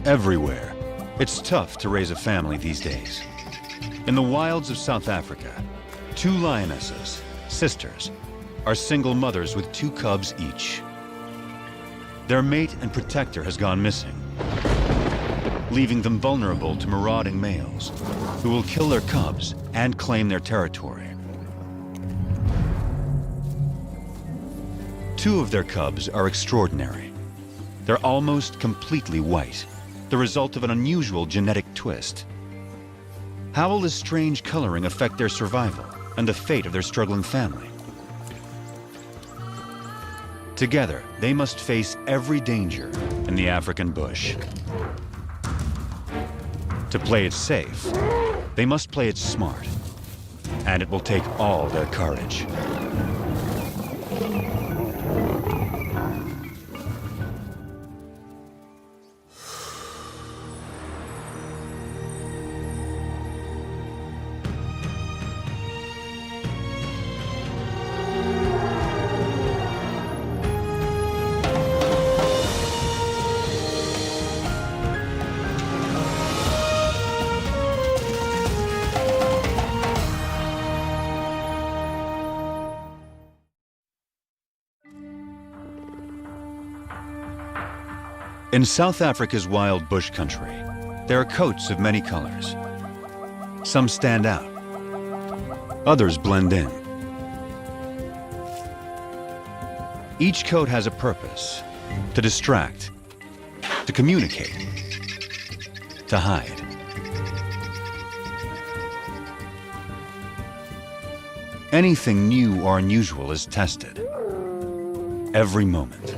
everywhere. It's tough to raise a family these days. In the wilds of South Africa, 2 lionesses, sisters, are single mothers with 2 cubs each. Their mate and protector has gone missing, leaving them vulnerable to marauding males who will kill their cubs and claim their territory. 2 of their cubs are extraordinary. They're almost completely white, the result of an unusual genetic twist. How will this strange coloring affect their survival and the fate of their struggling family? Together, they must face every danger in the African bush. To play it safe, they must play it smart, and it will take all their courage. In South Africa's wild bush country, there are coats of many colors. Some stand out, others blend in. Each coat has a purpose: to distract, to communicate, to hide. Anything new or unusual is tested every moment.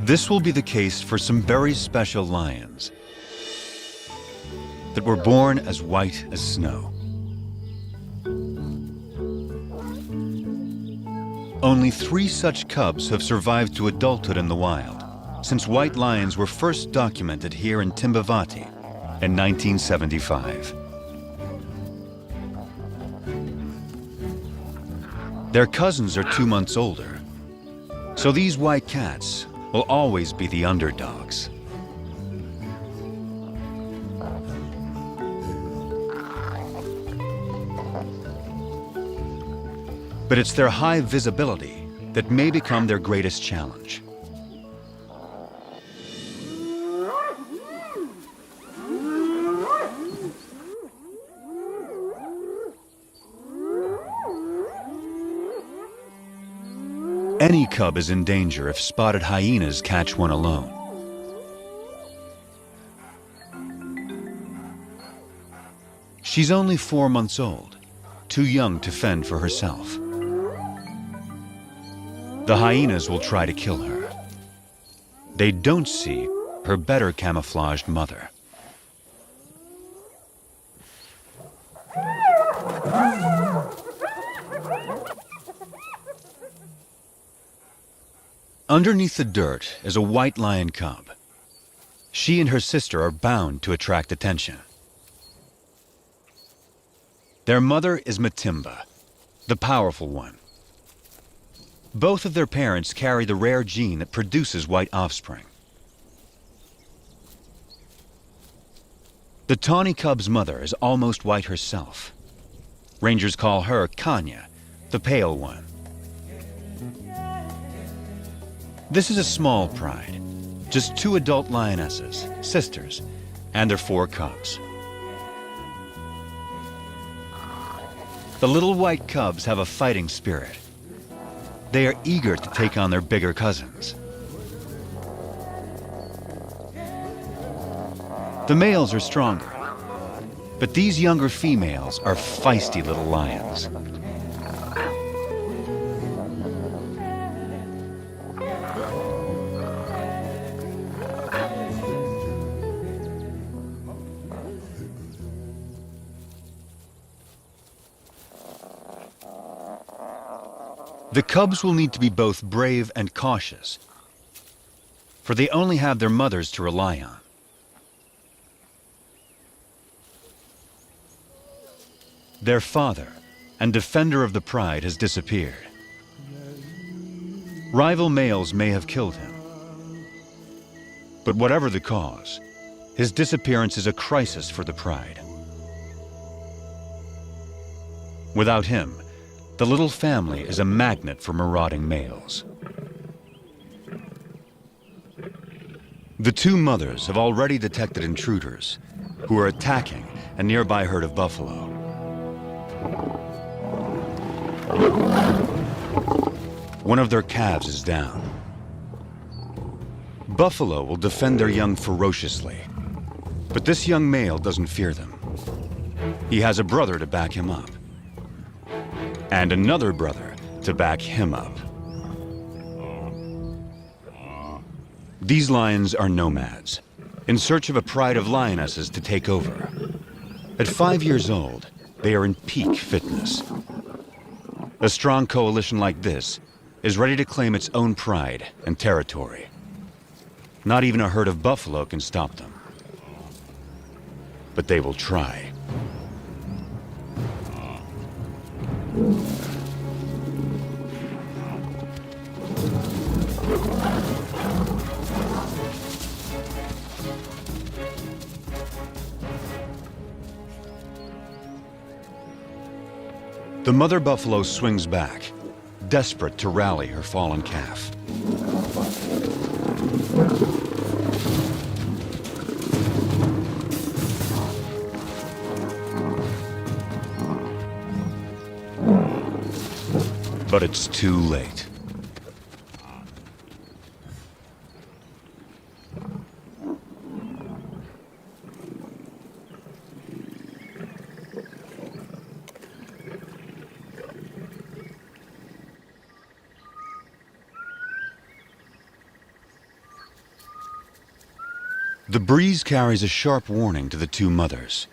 This will be the case for some very special lions that were born as white as snow. Only 3 such cubs have survived to adulthood in the wild since white lions were first documented here in Timbavati in 1975. Their cousins are 2 months older, so these white cats will always be the underdogs. But it's their high visibility that may become their greatest challenge. Any cub is in danger if spotted hyenas catch one alone. She's only 4 months old, too young to fend for herself. The hyenas will try to kill her. They don't see her better camouflaged mother. Underneath the dirt is a white lion cub. She and her sister are bound to attract attention. Their mother is Matimba, the powerful one. Both of their parents carry the rare gene that produces white offspring. The tawny cub's mother is almost white herself. Rangers call her Kanya, the pale one. This is a small pride, just 2 adult lionesses, sisters, and their 4 cubs. The little white cubs have a fighting spirit. They are eager to take on their bigger cousins. The males are stronger, but these younger females are feisty little lions. The cubs will need to be both brave and cautious, for they only have their mothers to rely on. Their father and defender of the pride has disappeared. Rival males may have killed him. But whatever the cause, his disappearance is a crisis for the pride. Without him, the little family is a magnet for marauding males. The two mothers have already detected intruders who are attacking a nearby herd of buffalo. One of their calves is down. Buffalo will defend their young ferociously, but this young male doesn't fear them. He has a brother to back him up, and another brother to back him up. These lions are nomads, in search of a pride of lionesses to take over. At 5 years old, they are in peak fitness. A strong coalition like this is ready to claim its own pride and territory. Not even a herd of buffalo can stop them. But they will try. The mother buffalo swings back, desperate to rally her fallen calf. But it's too late. The breeze carries a sharp warning to the two mothers.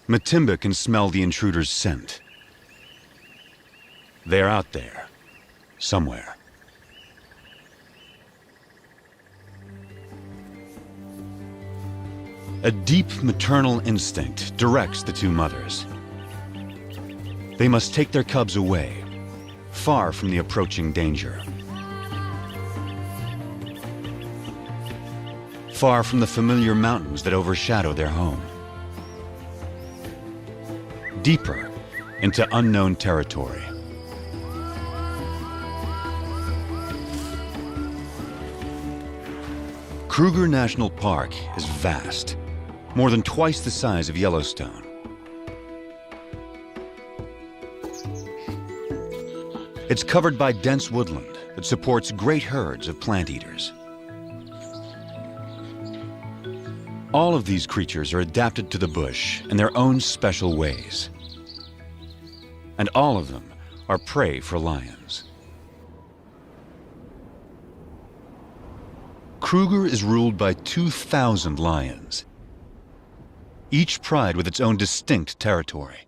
Matimba can smell the intruder's scent. They're out there, somewhere. A deep maternal instinct directs the two mothers. They must take their cubs away, far from the approaching danger. Far from the familiar mountains that overshadow their home. Deeper into unknown territory. Kruger National Park is vast, more than twice the size of Yellowstone. It's covered by dense woodland that supports great herds of plant eaters. All of these creatures are adapted to the bush in their own special ways. And all of them are prey for lions. Kruger is ruled by 2,000 lions, each pride with its own distinct territory.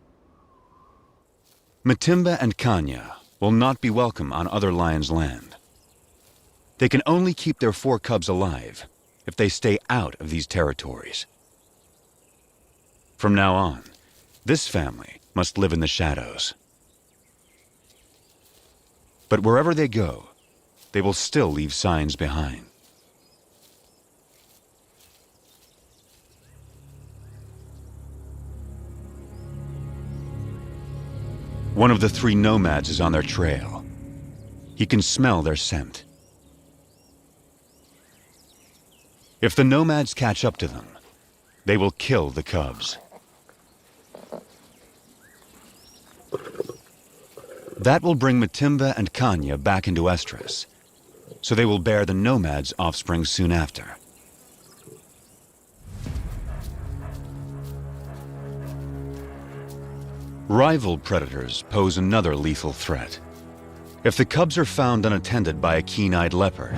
Matimba and Kanya will not be welcome on other lions' land. They can only keep their 4 cubs alive if they stay out of these territories. From now on, this family must live in the shadows. But wherever they go, they will still leave signs behind. One of the 3 nomads is on their trail. He can smell their scent. If the nomads catch up to them, they will kill the cubs. That will bring Matimba and Kanya back into estrus, so they will bear the nomads' offspring soon after. Rival predators pose another lethal threat. If the cubs are found unattended by a keen-eyed leopard,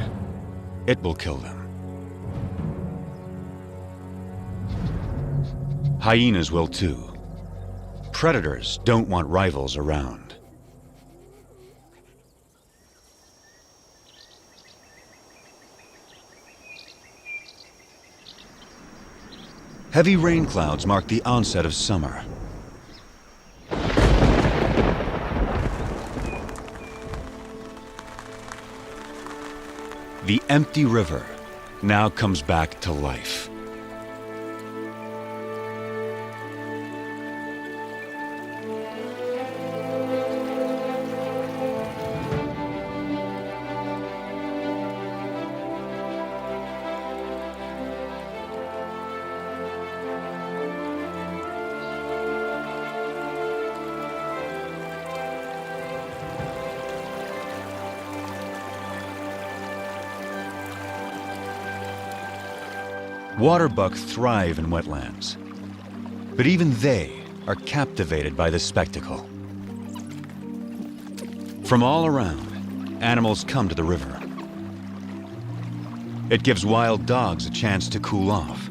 it will kill them. Hyenas will too. Predators don't want rivals around. Heavy rain clouds mark the onset of summer. The empty river now comes back to life. Waterbuck thrive in wetlands, but even they are captivated by this spectacle. From all around, animals come to the river. It gives wild dogs a chance to cool off.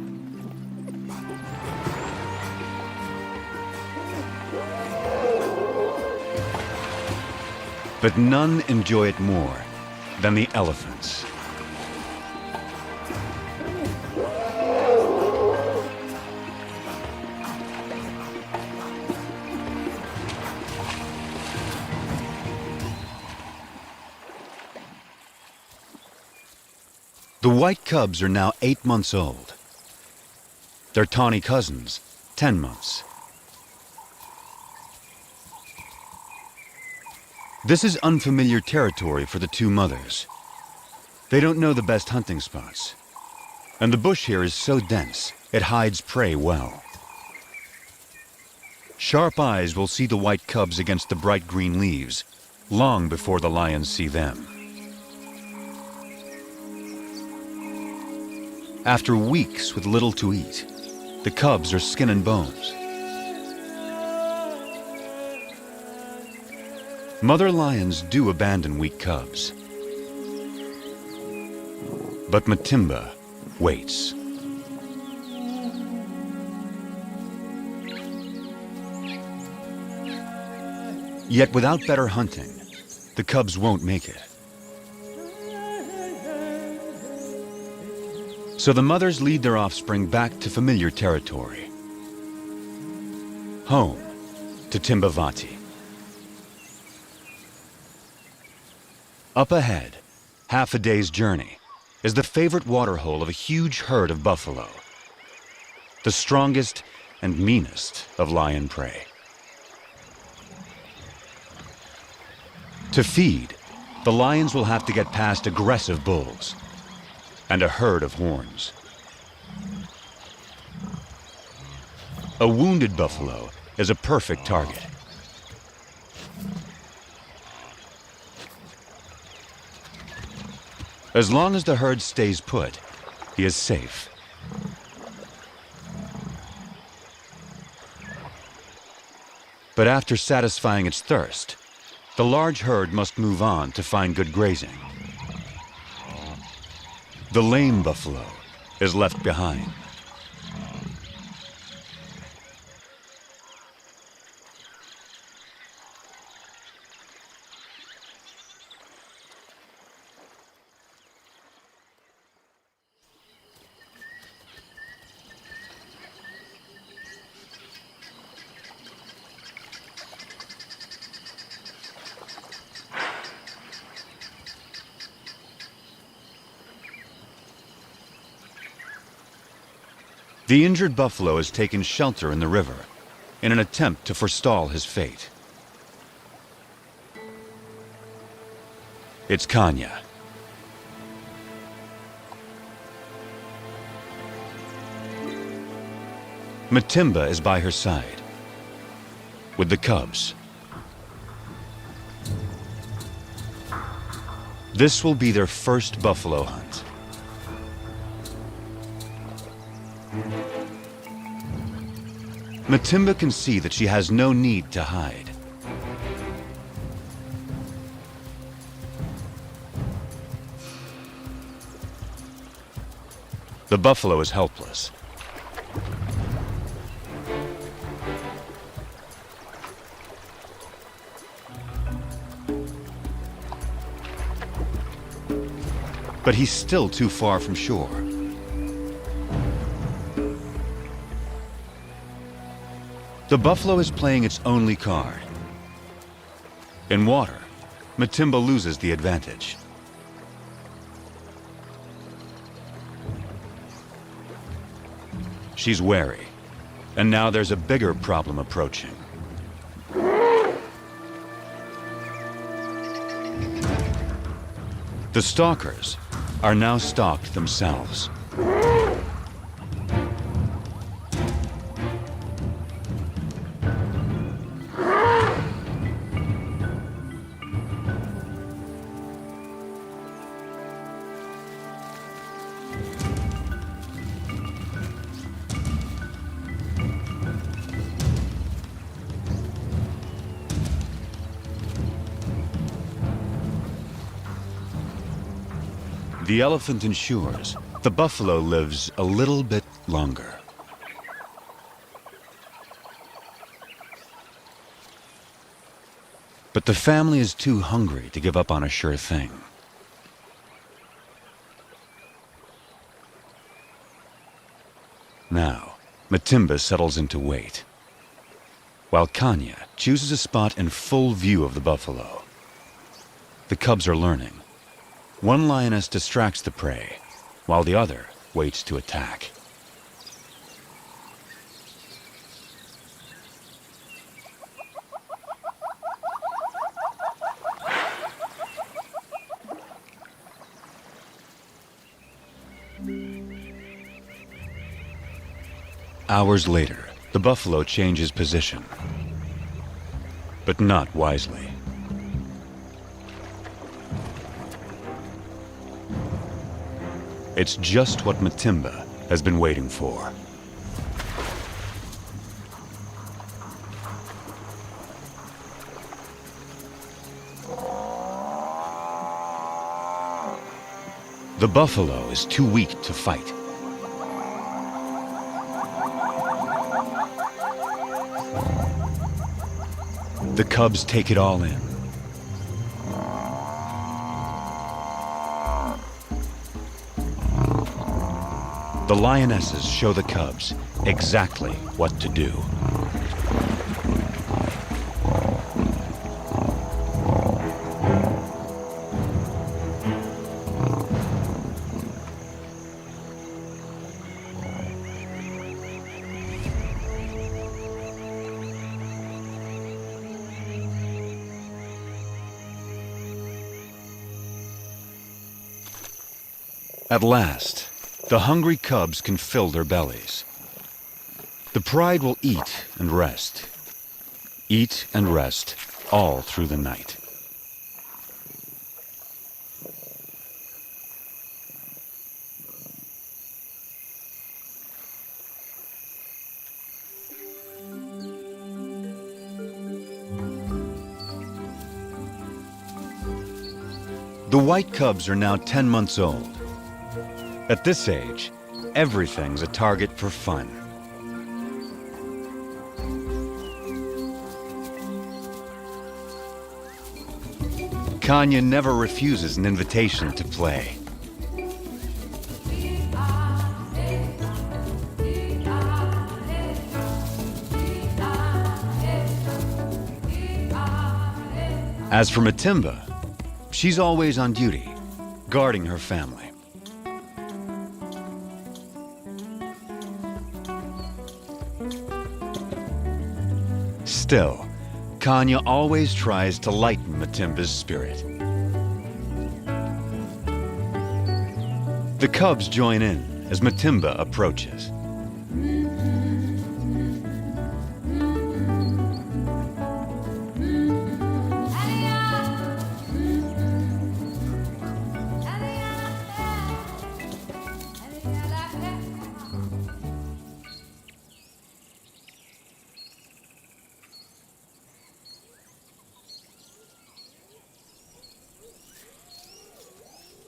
But none enjoy it more than the elephants. The white cubs are now 8 months old. Their tawny cousins, 10 months. This is unfamiliar territory for the two mothers. They don't know the best hunting spots. And the bush here is so dense, it hides prey well. Sharp eyes will see the white cubs against the bright green leaves, long before the lions see them. After weeks with little to eat, the cubs are skin and bones. Mother lions do abandon weak cubs. But Matimba waits. Yet without better hunting, the cubs won't make it. So the mothers lead their offspring back to familiar territory. Home to Timbavati. Up ahead, half a day's journey, is the favorite waterhole of a huge herd of buffalo, the strongest and meanest of lion prey. To feed, the lions will have to get past aggressive bulls and a herd of horns. A wounded buffalo is a perfect target. As long as the herd stays put, he is safe. But after satisfying its thirst, the large herd must move on to find good grazing. The lame buffalo is left behind. The injured buffalo has taken shelter in the river in an attempt to forestall his fate. It's Kanya. Matimba is by her side, with the cubs. This will be their first buffalo hunt. Matimba can see that she has no need to hide. The buffalo is helpless. But he's still too far from shore. The buffalo is playing its only card. In water, Matimba loses the advantage. she's wary. And now there's a bigger problem approaching. The stalkers are now stalked themselves. The elephant ensures the buffalo lives a little bit longer. But the family is too hungry to give up on a sure thing. Now, Matimba settles into wait, while Kanya chooses a spot in full view of the buffalo. The cubs are learning. One lioness distracts the prey, while the other waits to attack. Hours later, the buffalo changes position, but not wisely. It's just what Matimba has been waiting for. The buffalo is too weak to fight. The cubs take it all in. The lionesses show the cubs exactly what to do. At last, the hungry cubs can fill their bellies. The pride will eat and rest all through the night. The white cubs are now 10 months old. At this age, everything's a target for fun. Kanya never refuses an invitation to play. As for Matimba, she's always on duty, guarding her family. Still, Kanya always tries to lighten Matimba's spirit. The cubs join in as Matimba approaches.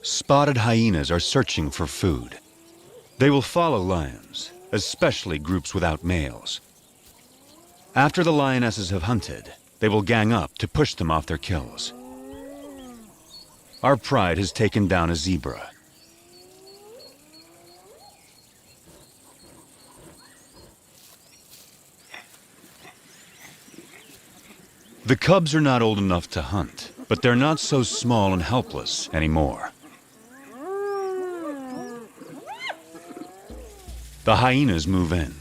Spotted hyenas are searching for food. They will follow lions, especially groups without males. After the lionesses have hunted, they will gang up to push them off their kills. Our pride has taken down a zebra. The cubs are not old enough to hunt, but they're not so small and helpless anymore. The hyenas move in.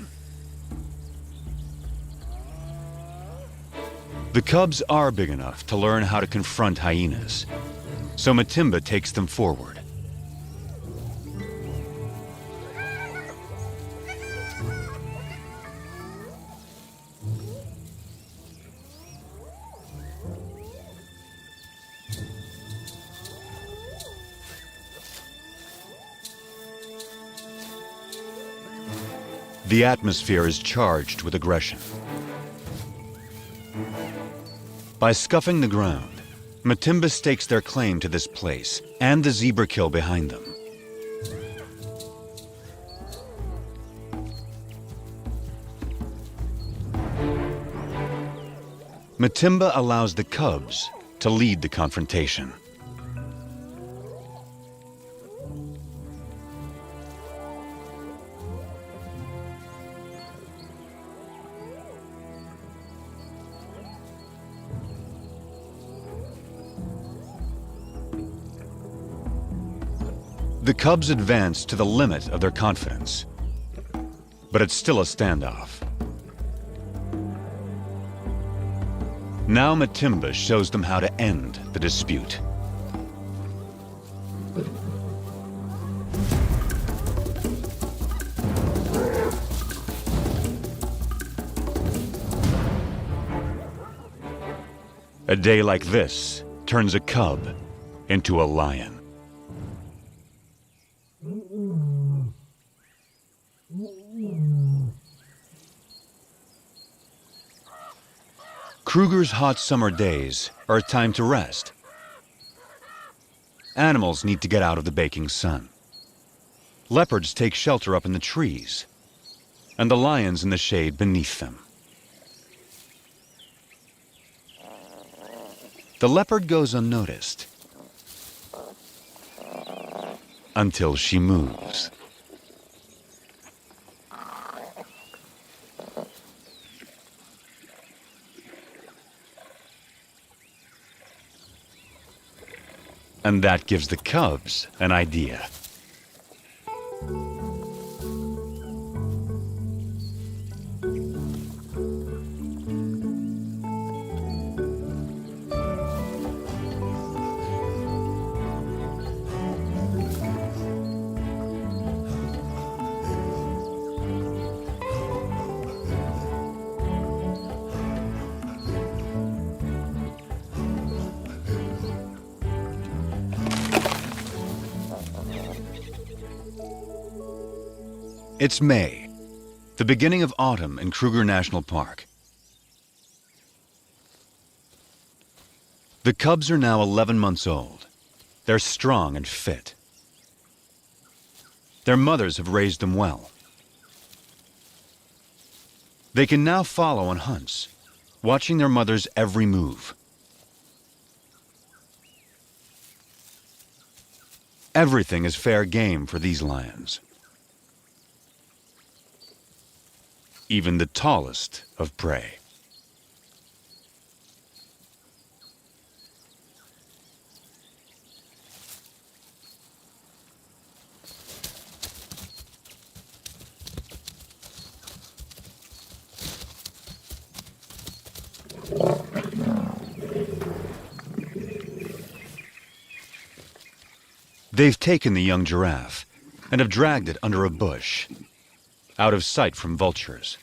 The cubs are big enough to learn how to confront hyenas, so Matimba takes them forward. The atmosphere is charged with aggression. By scuffing the ground, Matimba stakes their claim to this place and the zebra kill behind them. Matimba allows the cubs to lead the confrontation. The cubs advance to the limit of their confidence, but it's still a standoff. Now Matimba shows them how to end the dispute. A day like this turns a cub into a lion. Kruger's hot summer days are a time to rest. Animals need to get out of the baking sun. Leopards take shelter up in the trees, and the lions in the shade beneath them. The leopard goes unnoticed until she moves. And that gives the cubs an idea. It's May, the beginning of autumn in Kruger National Park. The cubs are now 11 months old. They're strong and fit. Their mothers have raised them well. They can now follow on hunts, watching their mother's every move. Everything is fair game for these lions. Even the tallest of prey. They've taken the young giraffe and have dragged it under a bush, out of sight from vultures.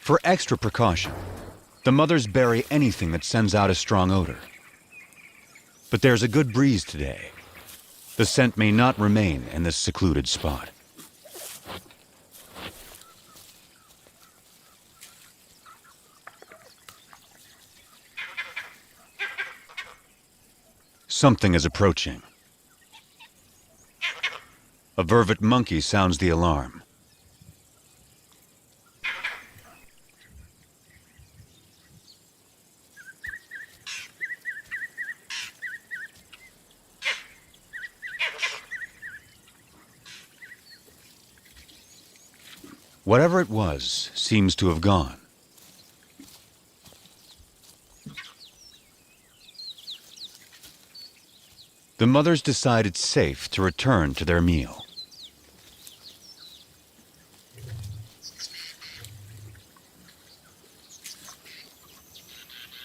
For extra precaution, the mothers bury anything that sends out a strong odor. But there's a good breeze today. The scent may not remain in this secluded spot. Something is approaching. A vervet monkey sounds the alarm. Whatever it was seems to have gone. The mothers decide it's safe to return to their meal.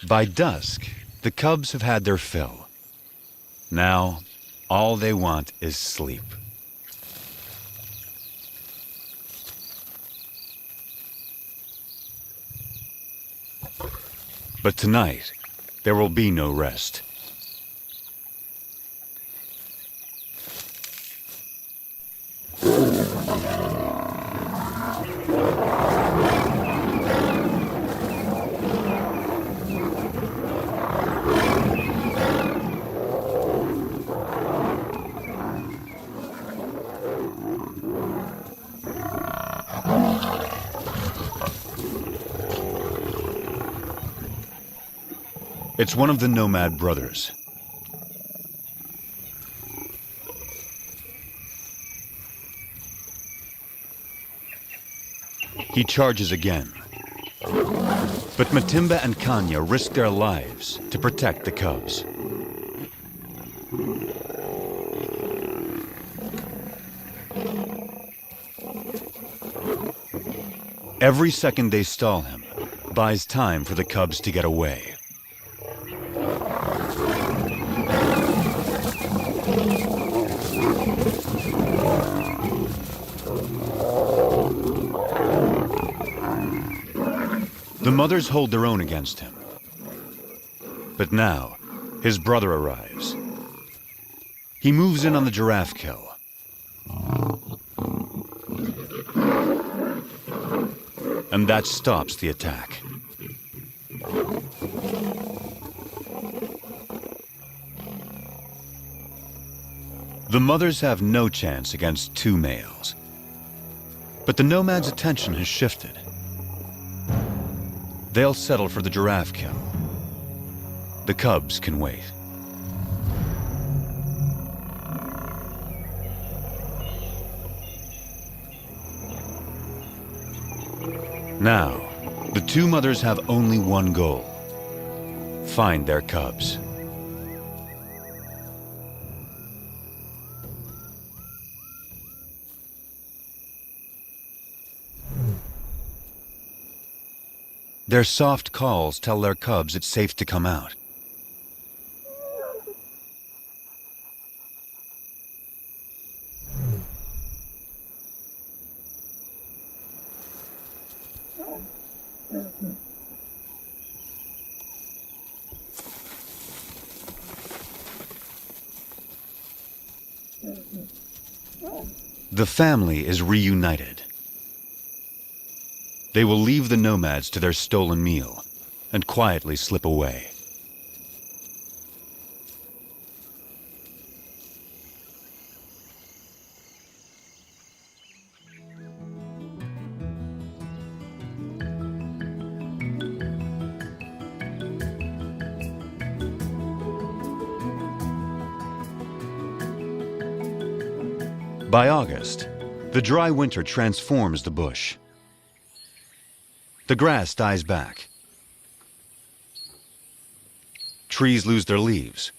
By dusk, the cubs have had their fill. Now, all they want is sleep. But tonight, there will be no rest. It's one of the nomad brothers. He charges again. But Matimba and Kanya risk their lives to protect the cubs. Every second they stall him buys time for the cubs to get away. The mothers hold their own against him. But now, his brother arrives. He moves in on the giraffe kill. And that stops the attack. The mothers have no chance against two males. But the nomad's attention has shifted. They'll settle for the giraffe kill. The cubs can wait. Now, the two mothers have only one goal: find their cubs. Their soft calls tell their cubs it's safe to come out. The family is reunited. They will leave the nomads to their stolen meal and quietly slip away. By August, the dry winter transforms the bush. The grass dies back. Trees lose their leaves.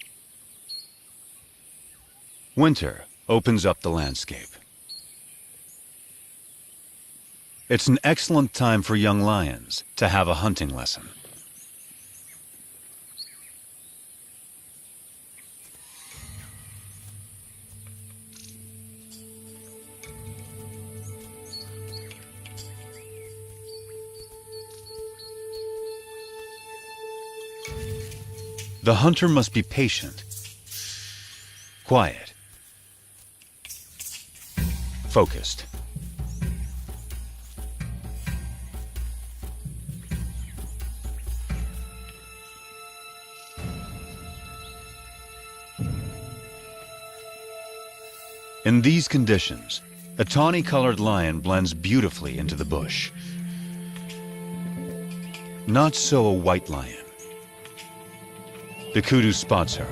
Winter opens up the landscape. It's an excellent time for young lions to have a hunting lesson. The hunter must be patient, quiet, focused. In these conditions, a tawny-colored lion blends beautifully into the bush. Not so a white lion. The kudu spots her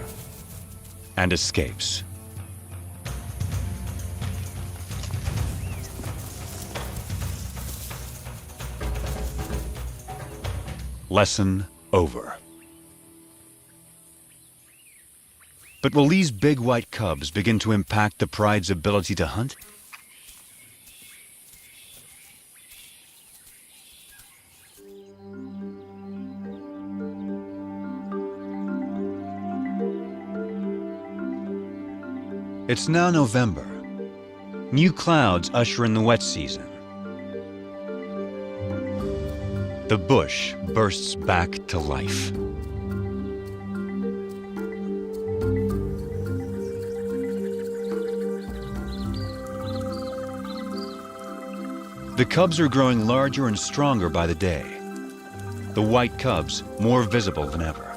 and escapes. Lesson over. But will these big white cubs begin to impact the pride's ability to hunt? It's now November. New clouds usher in the wet season. The bush bursts back to life. The cubs are growing larger and stronger by the day. The white cubs more visible than ever.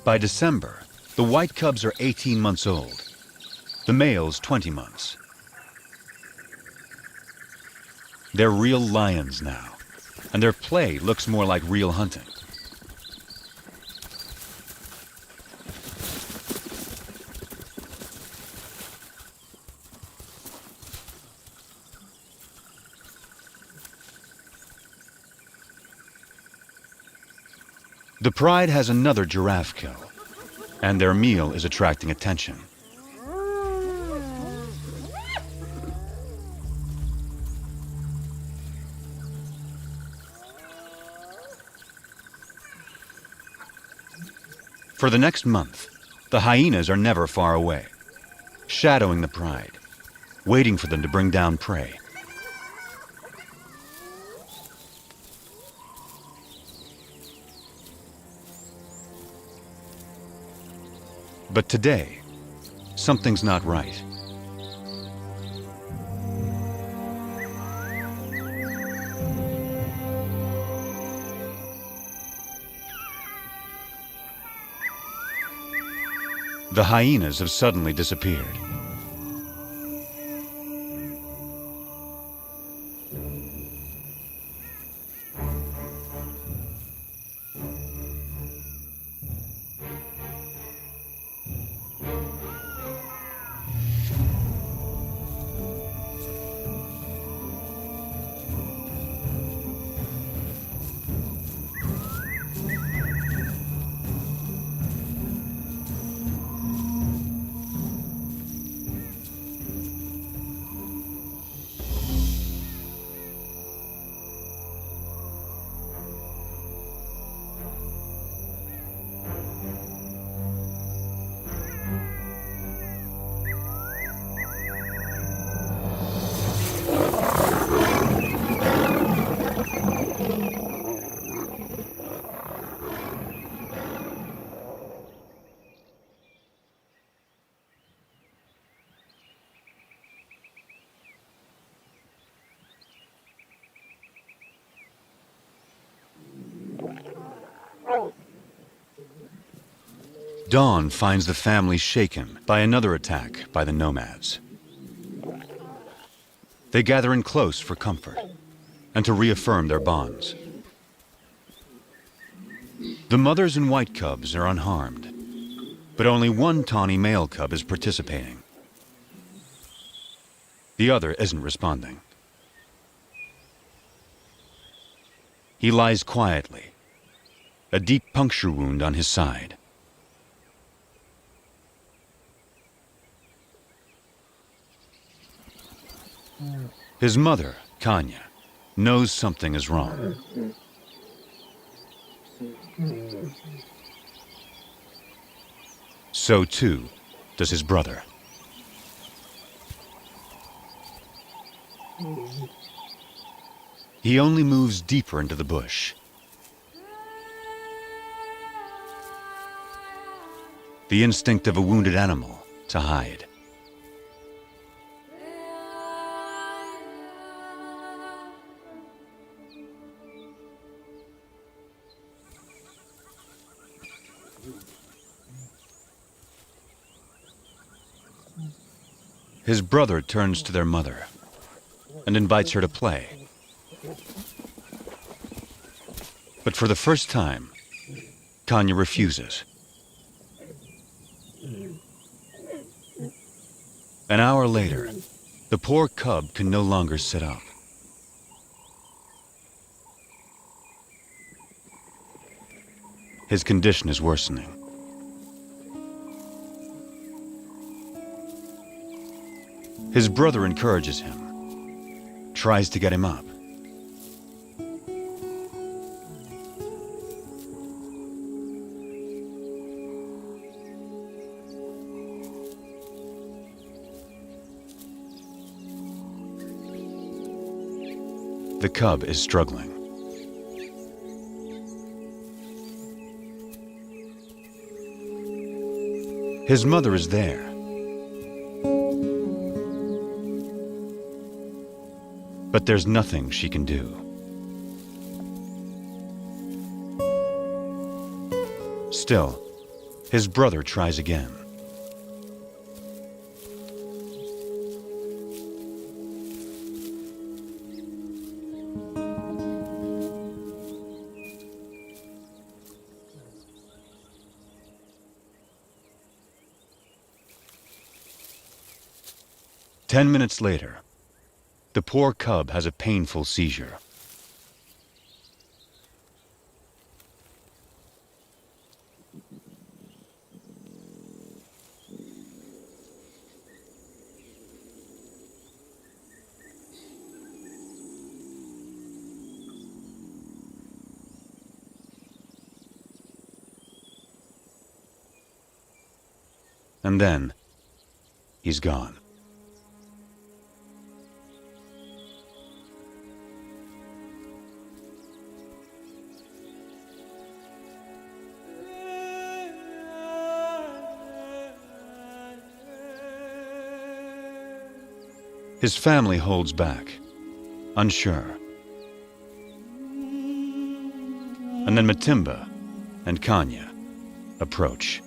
By December, the white cubs are 18 months old, the males 20 months. They're real lions now, and their play looks more like real hunting. The pride has another giraffe kill, and their meal is attracting attention. For the next month, the hyenas are never far away, shadowing the pride, waiting for them to bring down prey. But today, something's not right. The hyenas have suddenly disappeared. Dawn finds the family shaken by another attack by the nomads. They gather in close for comfort and to reaffirm their bonds. The mothers and white cubs are unharmed, but only one tawny male cub is participating. The other isn't responding. He lies quietly, a deep puncture wound on his side. His mother, Kanya, knows something is wrong. So too does his brother. He only moves deeper into the bush. The instinct of a wounded animal to hide. His brother turns to their mother and invites her to play. But for the first time, Kanya refuses. An hour later, The poor cub can no longer sit up. His condition is worsening. His brother encourages him, tries to get him up. The cub is struggling. His mother is there. But there's nothing she can do. Still, his brother tries again. Ten minutes later, the poor cub has a painful seizure. And then, he's gone. His family holds back, unsure. And then Matimba and Kanya approach.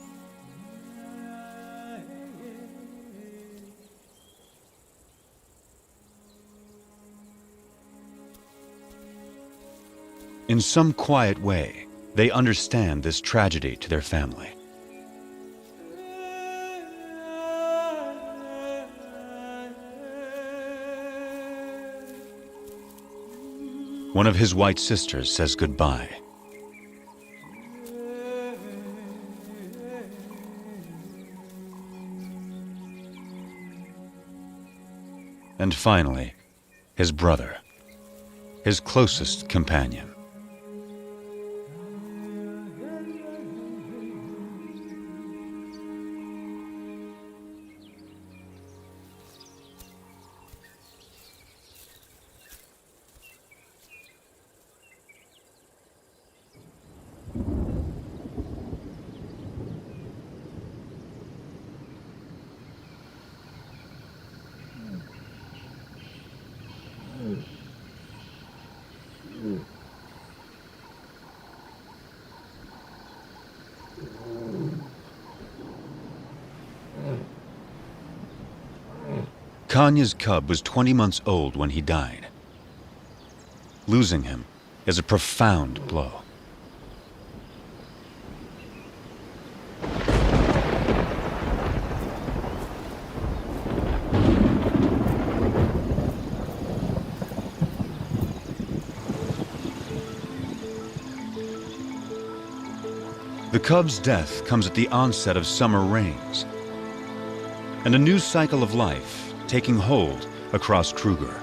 In some quiet way, they understand this tragedy to their family. One of his white sisters says goodbye. And finally, his brother, his closest companion. Kanya's cub was 20 months old when he died. Losing him is a profound blow. The cub's death comes at the onset of summer rains, and a new cycle of life taking hold across Kruger.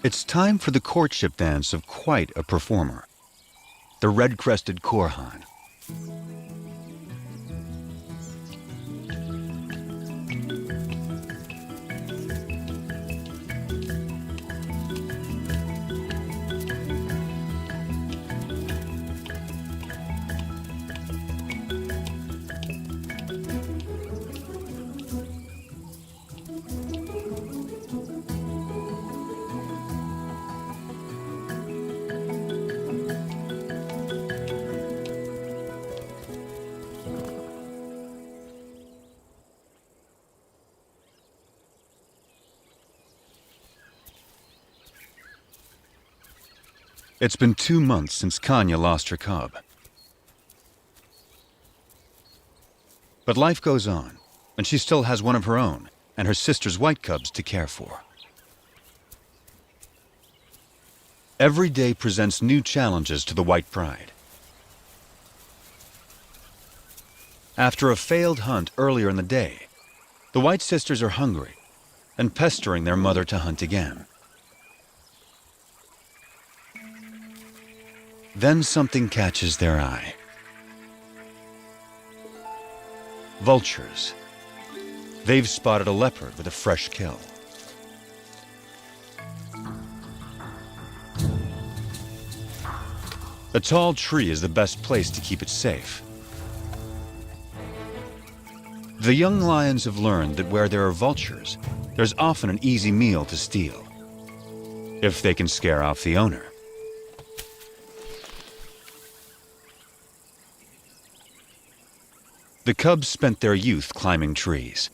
It's time for the courtship dance of quite a performer, the red-crested Korhan. It's been 2 months since Kanya lost her cub. But life goes on, and she still has one of her own and her sister's white cubs to care for. Every day presents new challenges to the white pride. After a failed hunt earlier in the day, the white sisters are hungry and pestering their mother to hunt again. Then something catches their eye. Vultures. They've spotted a leopard with a fresh kill. A tall tree is the best place to keep it safe. The young lions have learned that where there are vultures, there's often an easy meal to steal, if they can scare off the owner. The cubs spent their youth climbing trees.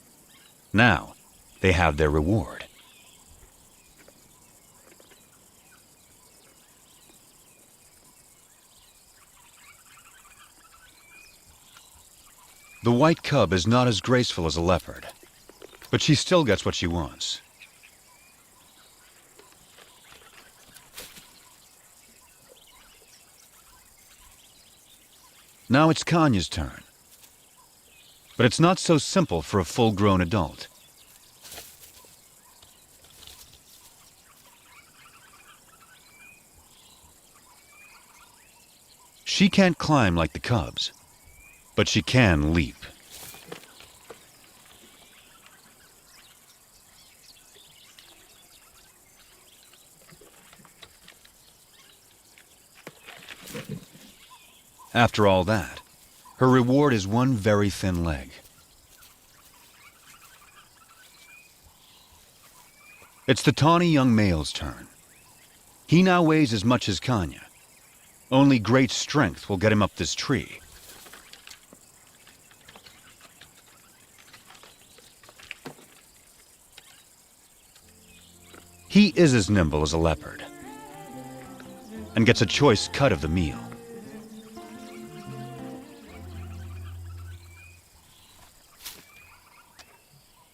Now, they have their reward. The white cub is not as graceful as a leopard, but she still gets what she wants. Now it's Kanya's turn. But it's not so simple for a full-grown adult. She can't climb like the cubs, but she can leap. After all that, her reward is one very thin leg. It's the tawny young male's turn. He now weighs as much as Kanya. Only great strength will get him up this tree. He is as nimble as a leopard and gets a choice cut of the meal.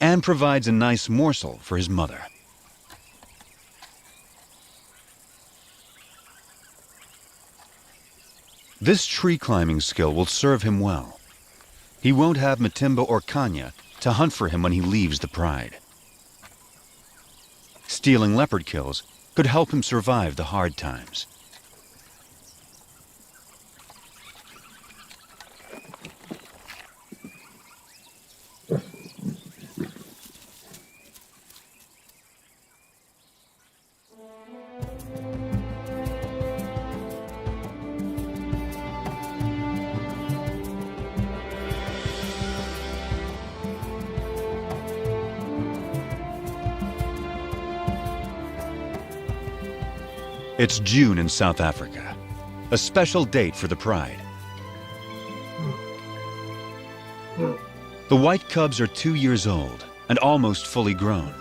And provides a nice morsel for his mother. This tree climbing skill will serve him well. He won't have Matimba or Kanya to hunt for him when he leaves the pride. Stealing leopard kills could help him survive the hard times. It's June in South Africa, a special date for the pride. The white cubs are 2 years old and almost fully grown.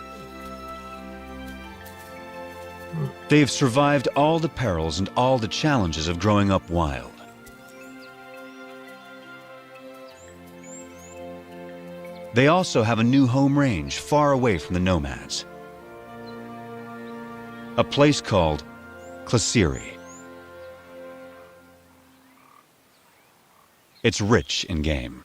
They have survived all the perils and all the challenges of growing up wild. They also have a new home range far away from the nomads. A place called krugeri. It's rich in game.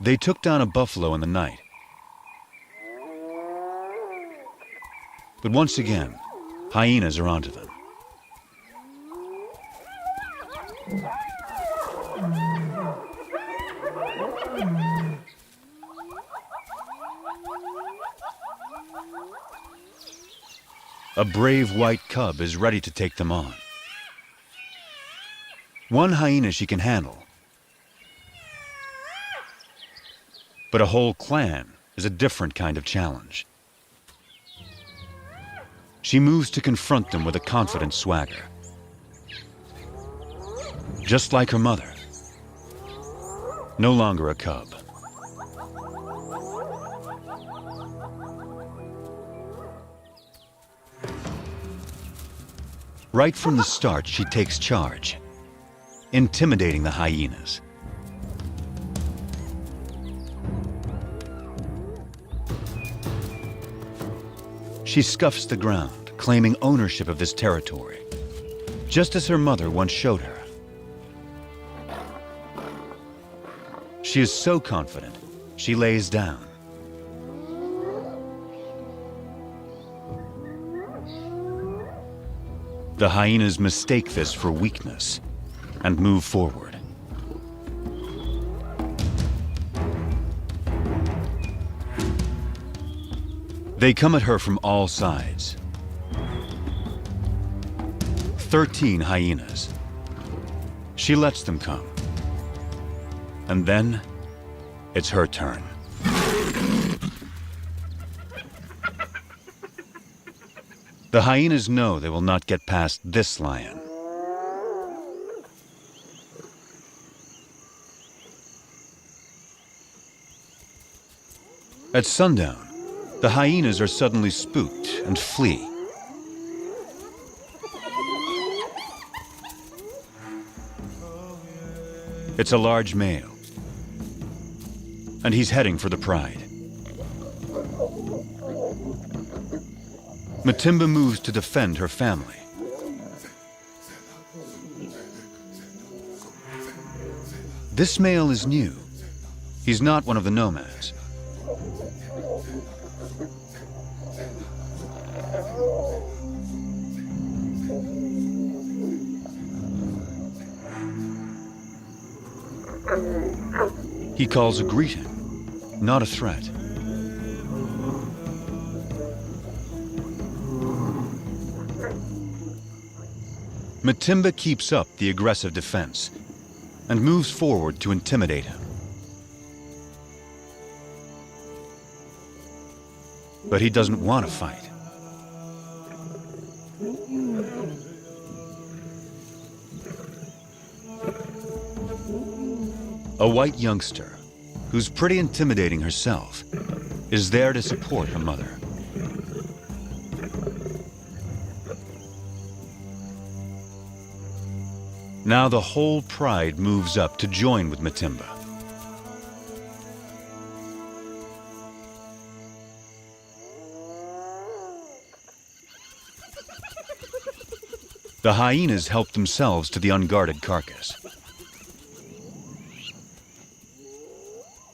They took down a buffalo in the night. But once again, hyenas are onto them. A brave white cub is ready to take them on. One hyena she can handle, but a whole clan is a different kind of challenge. She moves to confront them with a confident swagger. Just like her mother. No longer a cub. Right from the start, she takes charge, intimidating the hyenas. She scuffs the ground, claiming ownership of this territory, just as her mother once showed her. She is so confident, she lays down. The hyenas mistake this for weakness and move forward. They come at her from all sides. 13 hyenas. She lets them come. And then, it's her turn. The hyenas know they will not get past this lion. At sundown, the hyenas are suddenly spooked and flee. It's a large male, and he's heading for the pride. Matimba moves to defend her family. This male is new. He's not one of the nomads. He calls a greeting, not a threat. Matimba keeps up the aggressive defense and moves forward to intimidate him. But he doesn't want to fight. A white youngster, who's pretty intimidating herself, is there to support her mother. Now the whole pride moves up to join with Matimba. The hyenas help themselves to the unguarded carcass.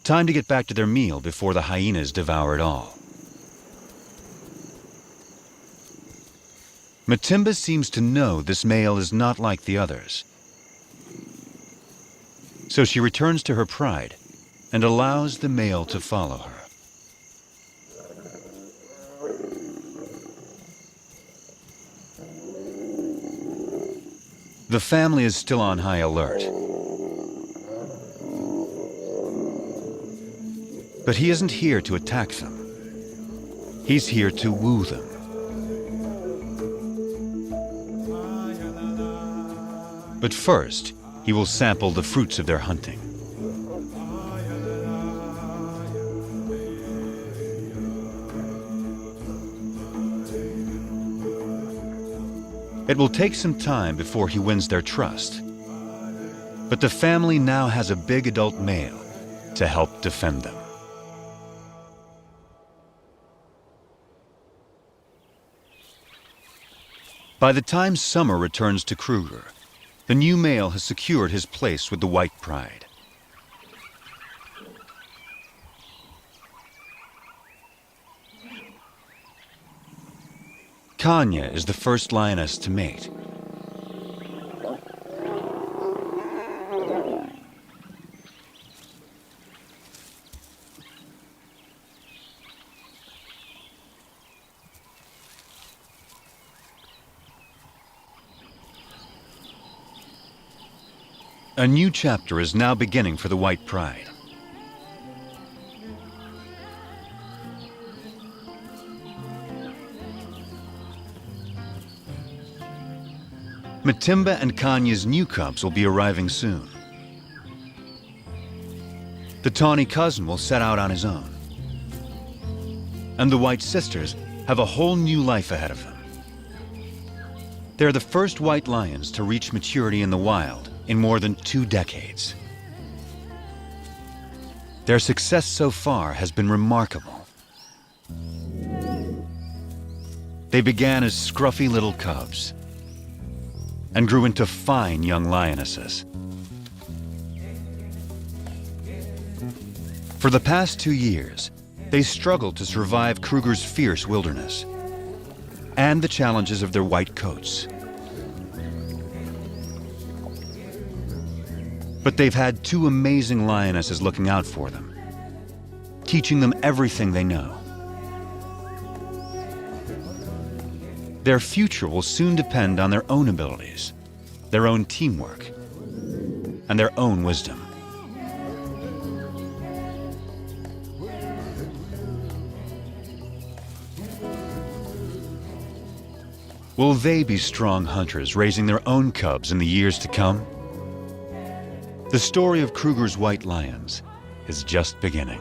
Time to get back to their meal before the hyenas devour it all. Matimba seems to know this male is not like the others. So she returns to her pride and allows the male to follow her. The family is still on high alert. But he isn't here to attack them. He's here to woo them. But first, he will sample the fruits of their hunting. It will take some time before he wins their trust. But the family now has a big adult male to help defend them. By the time summer returns to Kruger, the new male has secured his place with the white pride. Kanya is the first lioness to mate. A new chapter is now beginning for the white pride. Matimba and Kanya's new cubs will be arriving soon. The tawny cousin will set out on his own. And the white sisters have a whole new life ahead of them. They're the first white lions to reach maturity in the wild in more than 2 decades. Their success so far has been remarkable. They began as scruffy little cubs and grew into fine young lionesses. For the past 2 years, they struggled to survive Kruger's fierce wilderness and the challenges of their white coats. But they've had 2 amazing lionesses looking out for them, teaching them everything they know. Their future will soon depend on their own abilities, their own teamwork, and their own wisdom. Will they be strong hunters raising their own cubs in the years to come? The story of Kruger's white lions is just beginning.